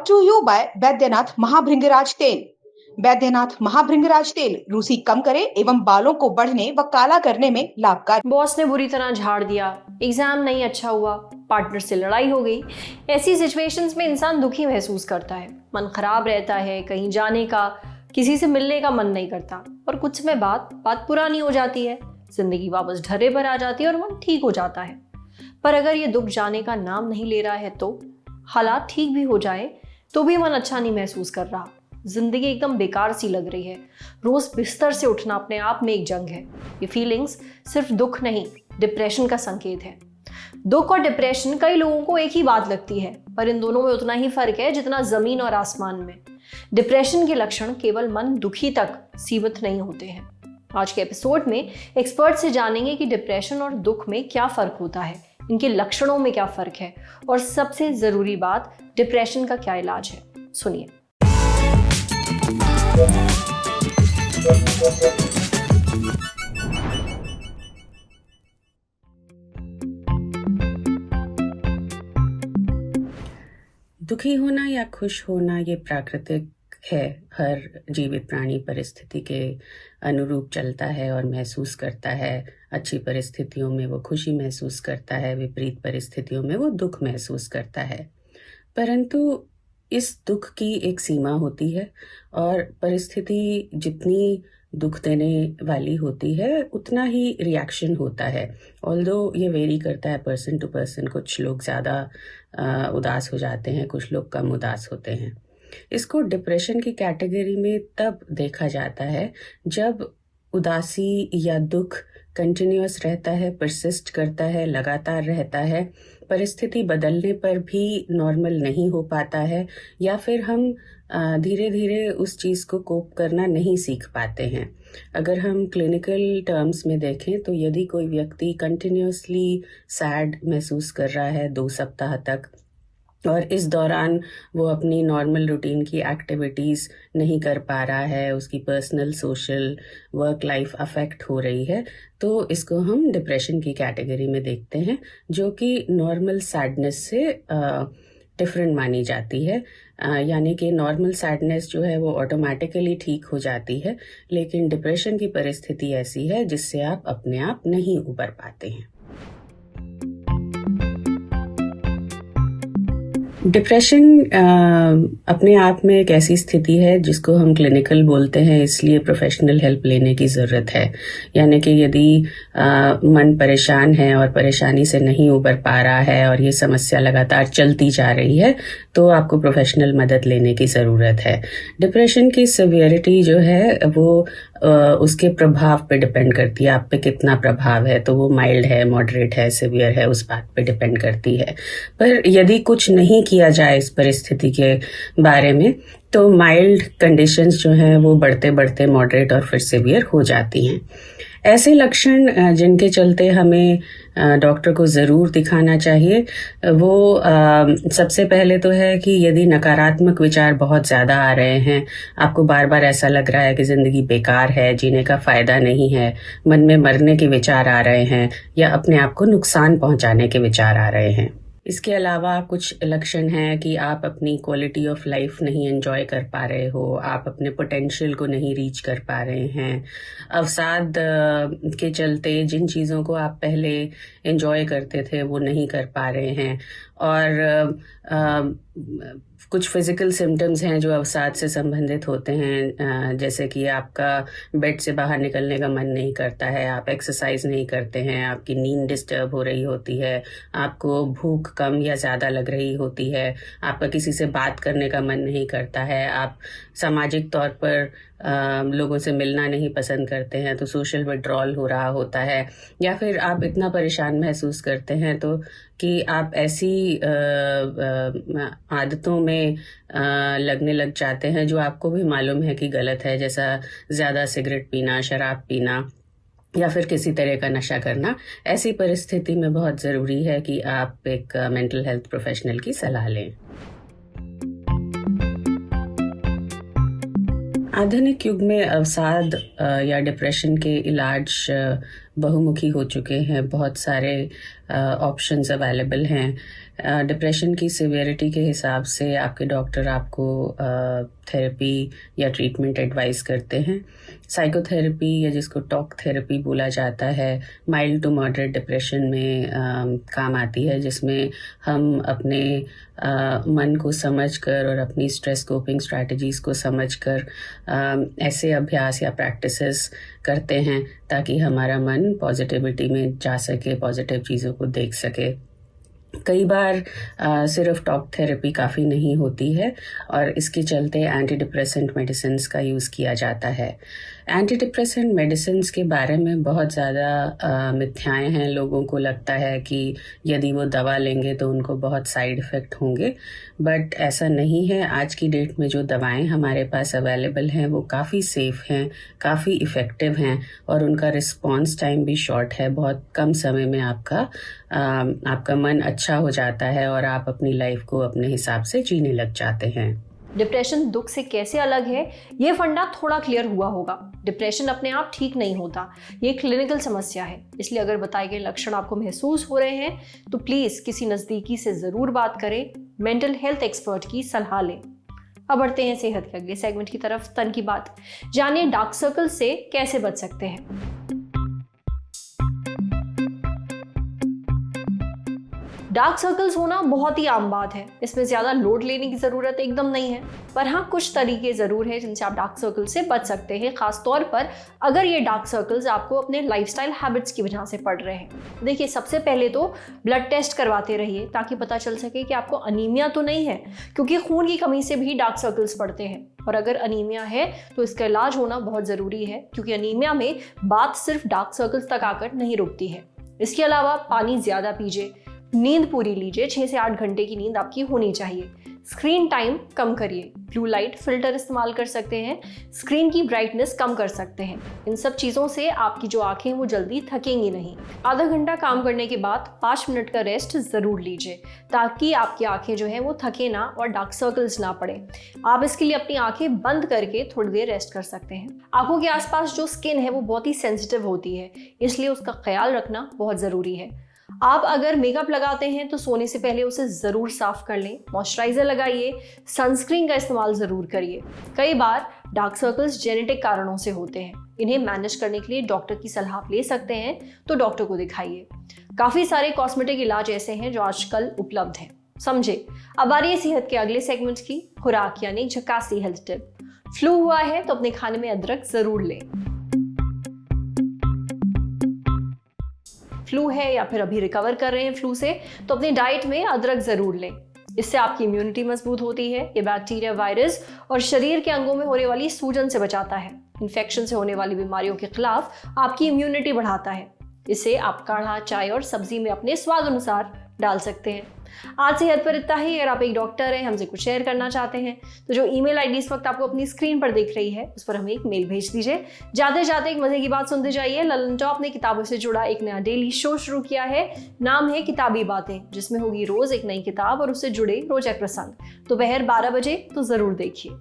Brought to you by Vaidyanath महाभृंगराज तेल। वैद्यनाथ महाभृंगराज तेल रूसी कम करे एवं बालों को बढ़ने व काला करने में लाभकारी। बॉस ने बुरी तरह झाड़ दिया, एग्जाम नहीं अच्छा हुआ, पार्टनर से लड़ाई हो गई। ऐसी सिचुएशंस में इंसान दुखी महसूस करता है, मन खराब रहता है, कहीं जाने का, किसी से मिलने का मन नहीं करता और कुछ समय बाद बात पुरानी हो जाती है, जिंदगी वापस ढर्रे पर आ जाती है और मन ठीक हो जाता है। पर अगर ये दुख जाने का नाम नहीं ले रहा है तो हालात ठीक भी हो जाए तो भी मन अच्छा नहीं महसूस कर रहा, जिंदगी एकदम बेकार सी लग रही है। रोज बिस्तर से उठना अपने आप में एक जंग है। ये फीलिंग्स सिर्फ दुख नहीं, डिप्रेशन का संकेत है। दुख और डिप्रेशन कई लोगों को एक ही बात लगती है, पर इन दोनों में उतना ही फर्क है जितना जमीन और आसमान में। डिप्रेशन के लक्षण केवल मन दुखी तक सीमित नहीं होते हैं। आज के एपिसोड में एक्सपर्ट से जानेंगे कि डिप्रेशन और दुख में क्या फर्क होता है, इनके लक्षणों में क्या फर्क है और सबसे जरूरी बात, डिप्रेशन का क्या इलाज है। सुनिए। दुखी होना या खुश होना ये प्राकृतिक है। हर जीवित प्राणी परिस्थिति के अनुरूप चलता है और महसूस करता है। अच्छी परिस्थितियों में वो खुशी महसूस करता है, विपरीत परिस्थितियों में वो दुख महसूस करता है। परंतु इस दुख की एक सीमा होती है और परिस्थिति जितनी दुख देने वाली होती है उतना ही रिएक्शन होता है। ऑल्दो ये वेरी करता है पर्सन टू पर्सन, कुछ लोग ज़्यादा उदास हो जाते हैं, कुछ लोग कम उदास होते हैं। इसको डिप्रेशन की कैटेगरी में तब देखा जाता है जब उदासी या दुख कंटिन्यूअस रहता है, परसिस्ट करता है, लगातार रहता है, परिस्थिति बदलने पर भी नॉर्मल नहीं हो पाता है, या फिर हम धीरे धीरे उस चीज़ को कोप करना नहीं सीख पाते हैं। अगर हम क्लिनिकल टर्म्स में देखें तो यदि कोई व्यक्ति कंटिन्यूअसली सैड महसूस कर रहा है 2 सप्ताह तक और इस दौरान वो अपनी नॉर्मल रूटीन की एक्टिविटीज़ नहीं कर पा रहा है, उसकी personal social work life affect हो रही है, तो इसको हम डिप्रेशन की कैटेगरी में देखते हैं, जो कि नॉर्मल सैडनेस से डिफरेंट मानी जाती है। यानी कि नॉर्मल सैडनेस जो है वो ऑटोमेटिकली ठीक हो जाती है, लेकिन डिप्रेशन की परिस्थिति ऐसी है जिससे आप अपने आप नहीं उबर पाते हैं। डिप्रेशन अपने आप में एक ऐसी स्थिति है जिसको हम क्लिनिकल बोलते हैं, इसलिए प्रोफेशनल हेल्प लेने की ज़रूरत है। यानी कि यदि मन परेशान है और परेशानी से नहीं उबर पा रहा है और ये समस्या लगातार चलती जा रही है तो आपको प्रोफेशनल मदद लेने की ज़रूरत है। डिप्रेशन की सिवियरिटी जो है वो उसके प्रभाव पे डिपेंड करती है, आप पे कितना प्रभाव है, तो वो माइल्ड है, मॉडरेट है, सिवियर है, उस बात पे डिपेंड करती है। पर यदि कुछ नहीं किया जाए इस परिस्थिति के बारे में तो माइल्ड कंडीशंस जो हैं वो बढ़ते बढ़ते मॉडरेट और फिर सिवियर हो जाती हैं। ऐसे लक्षण जिनके चलते हमें डॉक्टर को ज़रूर दिखाना चाहिए, वो सबसे पहले तो है कि यदि नकारात्मक विचार बहुत ज़्यादा आ रहे हैं, आपको बार बार ऐसा लग रहा है कि ज़िंदगी बेकार है, जीने का फ़ायदा नहीं है, मन में मरने के विचार आ रहे हैं या अपने आप को नुकसान पहुंचाने के विचार आ रहे हैं। इसके अलावा कुछ लक्षण हैं कि आप अपनी क्वालिटी ऑफ लाइफ नहीं एंजॉय कर पा रहे हो, आप अपने पोटेंशियल को नहीं रीच कर पा रहे हैं, अवसाद के चलते जिन चीज़ों को आप पहले एंजॉय करते थे वो नहीं कर पा रहे हैं, और कुछ फिजिकल सिम्टम्स हैं जो अवसाद से संबंधित होते हैं, जैसे कि आपका बेड से बाहर निकलने का मन नहीं करता है, आप एक्सरसाइज नहीं करते हैं, आपकी नींद डिस्टर्ब हो रही होती है, आपको भूख कम या ज़्यादा लग रही होती है, आपका किसी से बात करने का मन नहीं करता है, आप सामाजिक तौर पर लोगों से मिलना नहीं पसंद करते हैं तो सोशल विड्रॉल हो रहा होता है, या फिर आप इतना परेशान महसूस करते हैं तो कि आप ऐसी आदतों में लगने लग जाते हैं जो आपको भी मालूम है कि गलत है, जैसा ज़्यादा सिगरेट पीना, शराब पीना या फिर किसी तरह का नशा करना। ऐसी परिस्थिति में बहुत ज़रूरी है कि आप एक मेंटल हेल्थ प्रोफेशनल की सलाह लें। आधुनिक युग में अवसाद या डिप्रेशन के इलाज बहुमुखी हो चुके हैं, बहुत सारे ऑप्शंस अवेलेबल हैं। डिप्रेशन की सिवियरिटी के हिसाब से आपके डॉक्टर आपको थेरेपी या ट्रीटमेंट एडवाइस करते हैं। साइकोथेरेपी या जिसको टॉक थेरेपी बोला जाता है, माइल्ड टू मॉडरेट डिप्रेशन में काम आती है, जिसमें हम अपने मन को समझकर और अपनी स्ट्रेस कोपिंग स्ट्रैटेजीज़ को समझकर ऐसे अभ्यास या प्रैक्टिसेस करते हैं ताकि हमारा मन पॉजिटिविटी में जा सके, पॉजिटिव चीज़ों को देख सके। कई बार सिर्फ टॉक थेरेपी काफ़ी नहीं होती है और इसके चलते एंटी डिप्रेसेंट मेडिसिन्स का यूज़ किया जाता है। एंटी डिप्रेसेंट मेडिसिन्स के बारे में बहुत ज़्यादा मिथ्याएं हैं। लोगों को लगता है कि यदि वो दवा लेंगे तो उनको बहुत साइड इफ़ेक्ट होंगे, बट ऐसा नहीं है। आज की डेट में जो दवाएं हमारे पास अवेलेबल हैं वो काफ़ी सेफ़ हैं, काफ़ी इफ़ेक्टिव हैं और उनका रिस्पॉन्स टाइम भी शॉर्ट है। बहुत कम समय में आपका मन अच्छा हो जाता है और आप अपनी लाइफ को अपने हिसाब से जीने लग जाते हैं। डिप्रेशन दुख से कैसे अलग है, ये फंडा थोड़ा क्लियर हुआ होगा। डिप्रेशन अपने आप ठीक नहीं होता, ये क्लिनिकल समस्या है। इसलिए अगर बताए गए लक्षण आपको महसूस हो रहे हैं तो प्लीज किसी नजदीकी से जरूर बात करें, मेंटल हेल्थ एक्सपर्ट की सलाह लें। अब बढ़ते हैं सेहत के अगले सेगमेंट की तरफ, तन की बात। जानिए डार्क सर्कल से कैसे बच सकते हैं। डार्क सर्कल्स होना बहुत ही आम बात है, इसमें ज़्यादा लोड लेने की ज़रूरत एकदम नहीं है। पर हाँ, कुछ तरीके ज़रूर हैं जिनसे आप डार्क सर्कल से बच सकते हैं, खास तौर पर अगर ये डार्क सर्कल्स आपको अपने लाइफस्टाइल हैबिट्स की वजह से पड़ रहे हैं। देखिए, सबसे पहले तो ब्लड टेस्ट करवाते रहिए ताकि पता चल सके कि आपको अनीमिया तो नहीं है, क्योंकि खून की कमी से भी डार्क सर्कल्स पड़ते हैं। और अगर अनीमिया है तो इसका इलाज होना बहुत ज़रूरी है, क्योंकि अनीमिया में बात सिर्फ डार्क सर्कल्स तक आकर नहीं रुकती है। इसके अलावा पानी ज़्यादा पीजिए, नींद पूरी लीजिए, 6 से 8 घंटे की नींद आपकी होनी चाहिए। स्क्रीन टाइम कम करिए, ब्लू लाइट फिल्टर इस्तेमाल कर सकते हैं, स्क्रीन की ब्राइटनेस कम कर सकते हैं। इन सब चीज़ों से आपकी जो आंखें वो जल्दी थकेंगी नहीं। आधा घंटा काम करने के बाद 5 मिनट का रेस्ट ज़रूर लीजिए ताकि आपकी आंखें जो है वो थके ना और डार्क सर्कल्स ना पड़े। आप इसके लिए अपनी आंखें बंद करके थोड़ी देर रेस्ट कर सकते हैं। आंखों के आसपास जो स्किन है वो बहुत ही सेंसिटिव होती है, इसलिए उसका ख्याल रखना बहुत ज़रूरी है। आप अगर मेकअप लगाते हैं तो सोने से पहले उसे ज़रूर साफ कर लें, मॉइस्चराइज़र लगाइए, सनस्क्रीन का इस्तेमाल ज़रूर करिए। कई बार डार्क सर्कल्स जेनेटिक कारणों से होते हैं, इन्हें मैनेज करने के लिए डॉक्टर की सलाह आप ले सकते हैं, तो डॉक्टर को दिखाइए। काफ़ी सारे कॉस्मेटिक इलाज ऐसे हैं जो आजकल उपलब्ध हैं। समझे। अब आ रही है सेहत के अगले सेगमेंट की, खुराक यानी झकासी हेल्थ टिप। फ्लू हुआ है तो अपने खाने में अदरक ज़रूर लें। फ्लू है या फिर अभी रिकवर कर रहे हैं फ्लू से, तो अपनी डाइट में अदरक ज़रूर लें। इससे आपकी इम्यूनिटी मजबूत होती है। ये बैक्टीरिया, वायरस और शरीर के अंगों में होने वाली सूजन से बचाता है। इन्फेक्शन से होने वाली बीमारियों के खिलाफ आपकी इम्यूनिटी बढ़ाता है। इसे आप काढ़ा, चाय और सब्जी में अपने स्वाद अनुसार डाल सकते हैं। आज सेहत पर इतना ही। अगर आप एक डॉक्टर हैं, हमसे कुछ शेयर करना चाहते हैं, तो जो ईमेल आईडी इस वक्त आपको अपनी स्क्रीन पर दिख रही है उस पर हमें एक मेल भेज दीजिए। जाते जाते एक मजे की बात सुनते जाइए। ललन टॉप ने किताबों से जुड़ा एक नया डेली शो शुरू किया है, नाम है किताबी बातें, जिसमें होगी रोज एक नई किताब और उससे जुड़े रोचक प्रसंग। दोपहर 12 बजे तो जरूर देखिए।